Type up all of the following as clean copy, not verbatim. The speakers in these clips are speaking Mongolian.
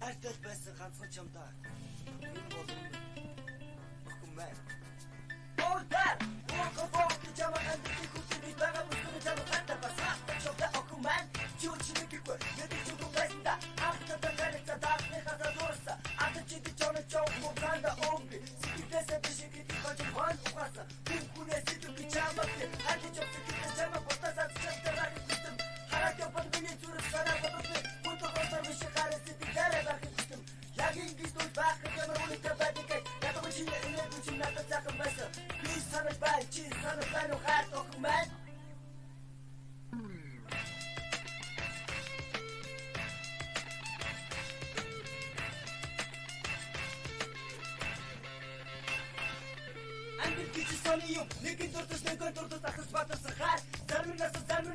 хайртай байсан ганцхан чамдаа. Энэ бол охин маань. Олдар! Охин чамаа хандчих хүсэж байгаа бүхэн чамаа хандах басаа. Чамдаа охин маань чүчний биггүй. Яди чүгөө байсна. Ахта тагарч таахны хата дурса. Ахта чиди чона чоо моканда онги. Сикитэсэ бишики тихож хон ухаса. Бүхнээ ситүки чамаа. Ахта чопсики чамаа потасаа чамдаа гүтэн. Хараа пандминий зүрх санаа бодох. Бүто госор вишхарэ сити дээрээ гүтэн. Яг ингэж дүүл байх ямар үнэ табадикай. Ятгах чинь энэ бүчин надад захын байсан. Би санаж бай чи санаж бай нөх хат охин маань. Англи кичи сони юм нэгэн дуртас ахс батарсан хаа. Зармин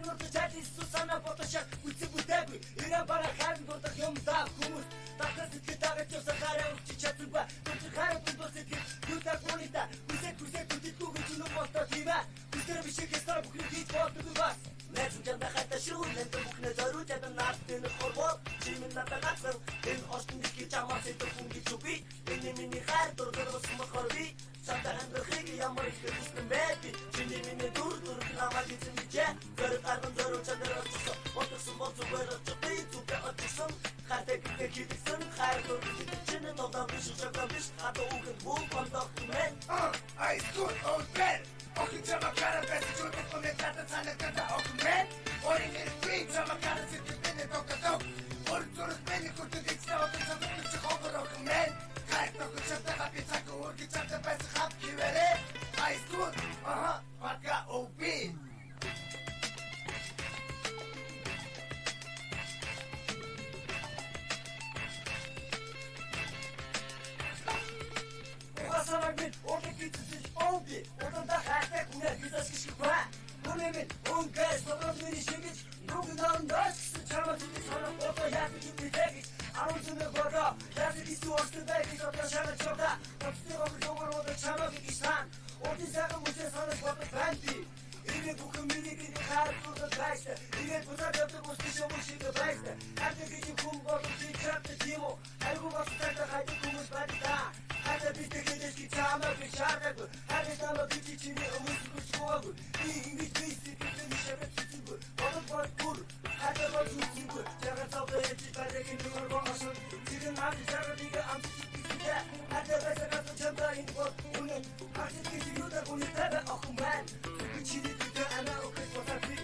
нуртас жадис сусана фотошоп үцэг үтэгүй. Ирэн бара хаан дуртах юм даа хүмүүс. Тахас итгэж дагаж явсан хараа үчи чадваргүй. Түнч хараа түнтос итгэж юутай гонита. Хүсэж түнтэтгэв гэж юм болтоо тийм ээ. Хүсэр бишиг ястаа бүхний хийж болдог бас. Нэзэн жамда хата шүү нэнтэ бүхнээ зориуд ядан наартын хорвол. Чимэн надад гацсан. Энэ остын гэж чамаас идэх хүн гэж би. Энэ миний хар дурдгаас мохорби. Сата хандрахыг ямар их хүссэн бэ? Чиний миний дүр намайг эзэн бижээ. Гэр гарган зориуд чадвар очсон. Отсон зүгээр очсон. Зүгээр очсон. Хатаг гэдэгсэн хайр дурдгыг чиний тодор биш чамаа биш. Хата үгэнд бүх бондох мэн. I stood on bed. Охин чамаа караа байсан ч үгүй комент цаанагтаа охин мэн. Орин ирэх чамаа караа сэтгэлдээ тогтдог. Орцорс миний хүртэл ихсаа одсон ч хогор охин мэн. Хайр тогтож чадах би цаг үргэлж чадах байсан хап хивэрэ. I stood бака оби. Санагын ордикийцэж онди одонда хатаг үнэ хизасгиш ба үнэмэн өнгөс тодорхойны шигэж нүгнэн дэс чамаа санаа бото яах гэж битэгэж арууны бото яах гэж суурсан байх одоо шана чода төвсөөр жогоор чамаа гэж сан орди сага мөчө санаа бото бэнти энэ бүхэн миний гин харагддаг байс энэ бүзаад явдаг үстэй шиг байс хатаг гэж хүм бото чигчат тимо айгуу бастай хайдаг хүмүүс байдаг. Хата битэгэдэс ки чамаа би шаардаг. Хата чамаа би чиний өмсгөж гоог. Би ингэж бисти битэни шавэт зүг. Бодол бүр. Хата бол зүг. Яга цавдаа чи барэгэн нүр бомсон. Чигэн наад жаргыг амсчихдээ. Хата басагат чамаа ин бод. Үнэ хата чи юудаг үнэ тавь охин маань. Би чиний дэ ана окей потафи.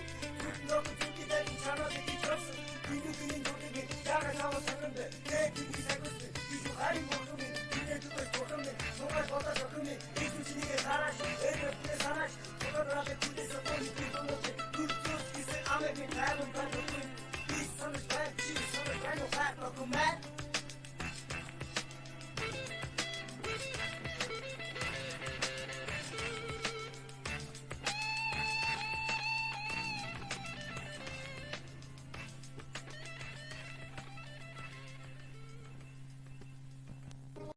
Нөө түкидэ чамаа би чорсон. Би нүгний нүгний яга чамаа сакэндэ. Тэки сакэндэ. Би хари мохны. Нугай бота шокны. Эцүчнийг хараш. Эцүчнийг хараш.